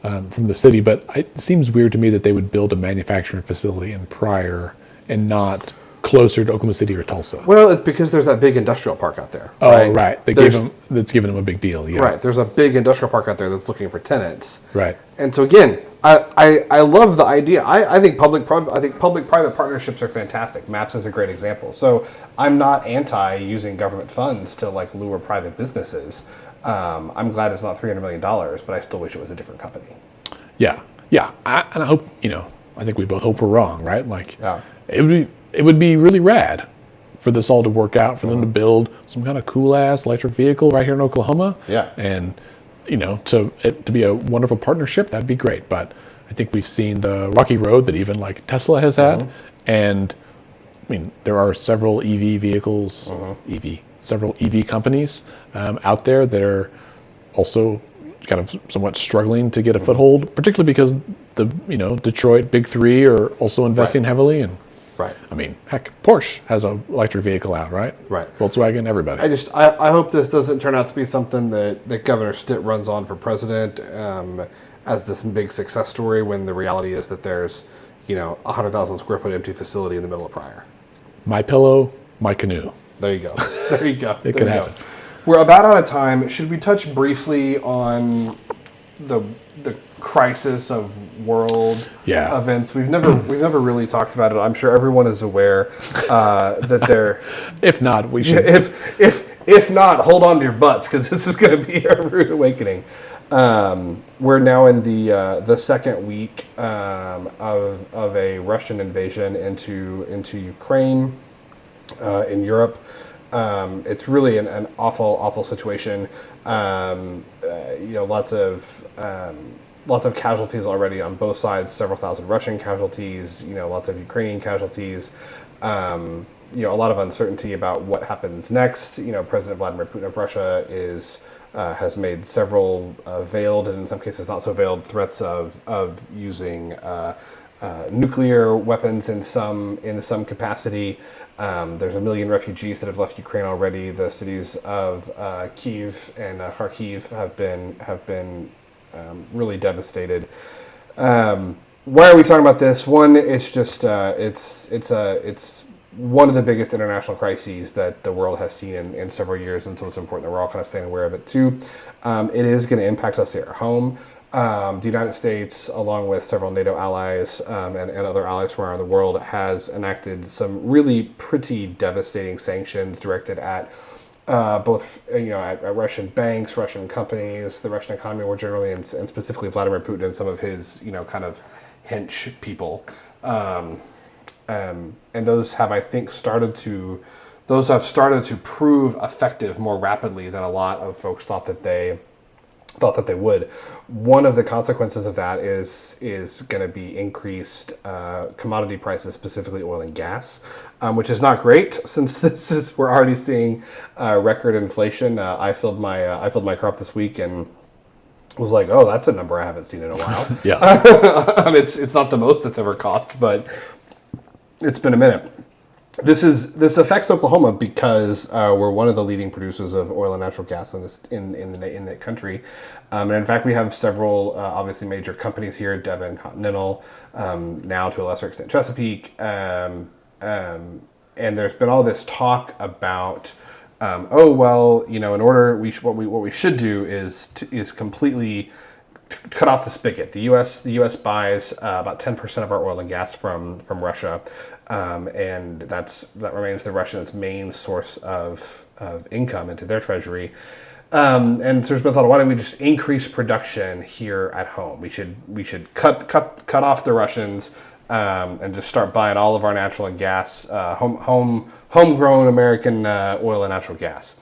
the city, but it seems weird to me that they would build a manufacturing facility in Pryor and not closer to Oklahoma City or Tulsa. Well, it's because there's that big industrial park out there. Oh, right. That's given them a big deal. Yeah. Right. There's a big industrial park out there that's looking for tenants. Right. And so again, I love the idea. I think public-private partnerships are fantastic. MAPS is a great example. So I'm not anti using government funds to lure private businesses. I'm glad it's not $300 million, but I still wish it was a different company. Yeah. Yeah. And I hope, I think we both hope we're wrong, right? Yeah. It would be really rad for this all to work out, for them to build some kind of cool ass electric vehicle right here in Oklahoma. Yeah. And to be a wonderful partnership, that'd be great. But I think we've seen the rocky road that even Tesla has had, and there are several EV vehicles, several EV companies out there that are also kind of somewhat struggling to get a foothold, particularly because the Detroit Big Three are also investing heavily and. Right. Heck, Porsche has an electric vehicle out, right? Right. Volkswagen, everybody. I hope this doesn't turn out to be something that Governor Stitt runs on for president as this big success story, when the reality is that there's 100,000 square foot empty facility in the middle of Pryor. My pillow, my canoe. There you go. There you go. It could happen. We're about out of time. Should we touch briefly on the crisis of world events? We've never really talked about it. I'm sure everyone is aware that they're. If not, we should. If not, hold on to your butts, because this is going to be a rude awakening. We're now in the second week of a Russian invasion into Ukraine in Europe. It's really an awful situation. Lots of casualties already on both sides. Several thousand Russian casualties. Lots of Ukrainian casualties. A lot of uncertainty about what happens next. President Vladimir Putin of Russia has made several veiled and in some cases not so veiled threats of using nuclear weapons in some capacity. There's 1 million refugees that have left Ukraine already. The cities of Kyiv and Kharkiv have been really devastated. Why are we talking about this? One, it's just it's one of the biggest international crises that the world has seen in several years, and so it's important that we're all kind of staying aware of it too. It is going to impact us here at home. The United States, along with several NATO allies and other allies from around the world, has enacted some really pretty devastating sanctions directed at both at Russian banks, Russian companies, the Russian economy more generally, and specifically Vladimir Putin and some of his kind of hench people. And those have, I think, started to prove effective more rapidly than a lot of folks thought that they thought that they would. One of the consequences of that is going to be increased commodity prices, specifically oil and gas, which is not great since we're already seeing record inflation. I filled my crop this week and was like, oh, that's a number I haven't seen in a while. Yeah. It's not the most it's ever cost, but it's been a minute. This affects Oklahoma because we're one of the leading producers of oil and natural gas in the country, and in fact we have several obviously major companies here: Devon, Continental, now to a lesser extent Chesapeake, and there's been all this talk about oh well, in order what we should do is completely cut off the spigot. The U.S. buys about 10% of our oil and gas from Russia, and that remains the Russians' main source of income into their treasury. And there's been a thought, why don't we just increase production here at home? We should cut off the Russians and just start buying all of our natural and gas, homegrown American oil and natural gas.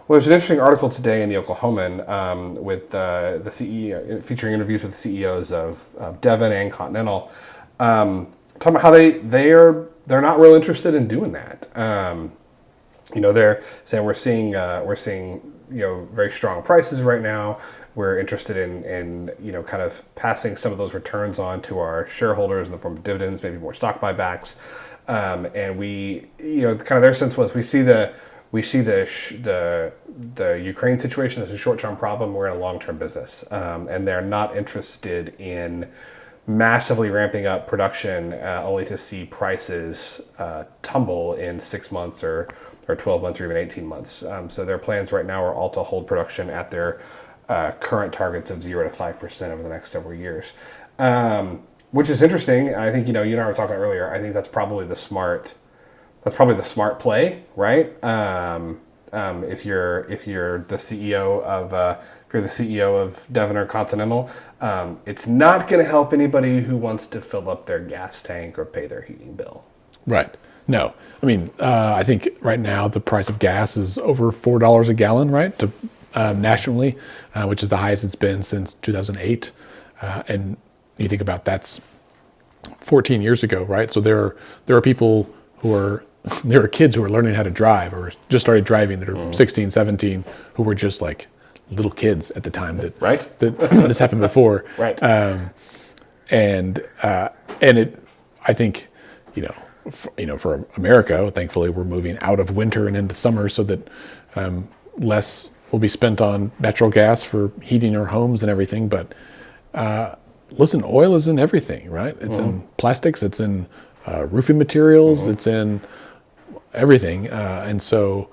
Well, there's an interesting article today in the Oklahoman with the CEO, featuring interviews with the CEOs of Devon and Continental, talking about how they're not real interested in doing that. They're saying we're seeing very strong prices right now. We're interested in kind of passing some of those returns on to our shareholders in the form of dividends, maybe more stock buybacks, and we kind of their sense was we see the Ukraine situation as a short-term problem. We're in a long-term business, and they're not interested in massively ramping up production only to see prices tumble in 6 months or 12 months or even 18 months. So their plans right now are all to hold production at their current targets of 0 to 5% over the next several years, which is interesting. I think you and I were talking earlier. I think that's probably the smart play, right? If you're the CEO of Devon or Continental, it's not going to help anybody who wants to fill up their gas tank or pay their heating bill. Right. No. I mean, I think right now the price of gas is over $4 a gallon, right? Nationally, which is the highest it's been since 2008. And you think about that's 14 years ago, right? So there are people there are kids who are learning how to drive or just started driving that are 16, 17, who were just like little kids at the time that this happened before. Right. And I think, for America, thankfully we're moving out of winter and into summer so that less will be spent on natural gas for heating our homes and everything. But listen, oil is in everything, right? It's in plastics, it's in roofing materials, it's in everything, and so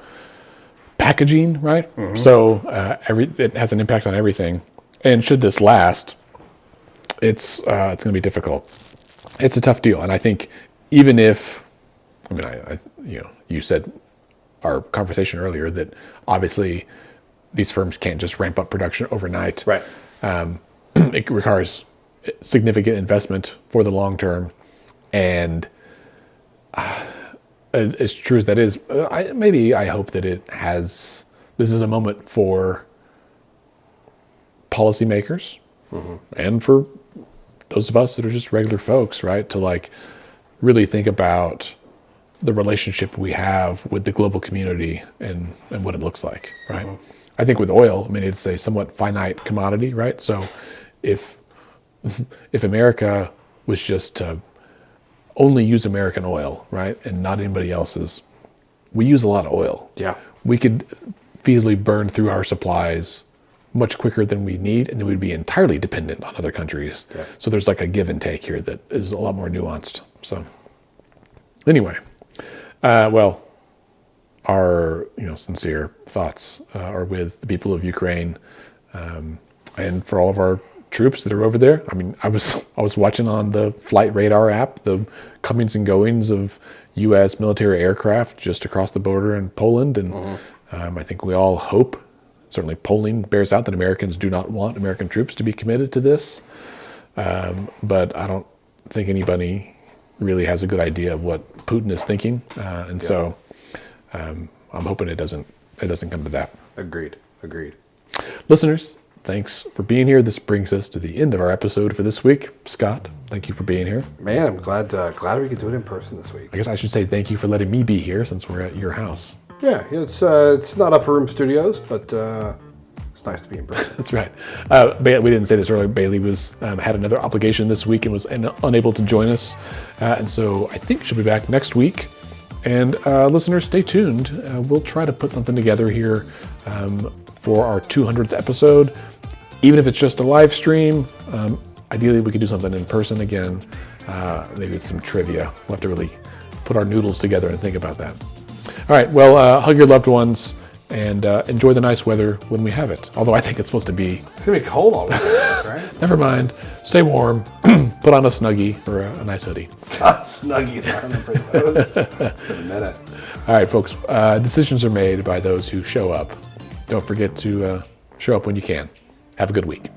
packaging, right? So it has an impact on everything. And should this last, it's going to be difficult. It's a tough deal, and I think even if, you said our conversation earlier that obviously these firms can't just ramp up production overnight. Right. It requires significant investment for the long term, and as true as that is, I hope that this is a moment for policymakers and for those of us that are just regular folks, right, to really think about the relationship we have with the global community and what it looks like, right? I think with oil, it's a somewhat finite commodity, right? So if America was just to only use American oil, right, and not anybody else's, we use a lot of oil. Yeah. We could feasibly burn through our supplies much quicker than we need, and then we'd be entirely dependent on other countries. Yeah. So there's a give and take here that is a lot more nuanced. So anyway, our sincere thoughts are with the people of Ukraine, and for all of our troops that are over there. I was watching on the flight radar app the comings and goings of U.S. military aircraft just across the border in Poland, and I think we all hope, certainly polling bears out, that Americans do not want American troops to be committed to this, but I don't think anybody really has a good idea of what Putin is thinking, so I'm hoping it doesn't come to that. Agreed. Listeners, thanks for being here. This brings us to the end of our episode for this week. Scott, thank you for being here. Man, I'm glad we could do it in person this week. I guess I should say thank you for letting me be here since we're at your house. Yeah, it's not Upper Room Studios, but it's nice to be in person. That's right. We didn't say this earlier. Bailey had another obligation this week and was unable to join us. And so I think she'll be back next week. And listeners, stay tuned. We'll try to put something together here for our 200th episode. Even if it's just a live stream, ideally we could do something in person again. Maybe it's some trivia. We'll have to really put our noodles together and think about that. All right, well, hug your loved ones and enjoy the nice weather when we have it. Although I think it's supposed to be... It's going to be cold all weekend, right? Never mind. Stay warm. Put on a Snuggie or a nice hoodie. God, Snuggies, I remember those. It's been a minute. All right, folks. Decisions are made by those who show up. Don't forget to show up when you can. Have a good week.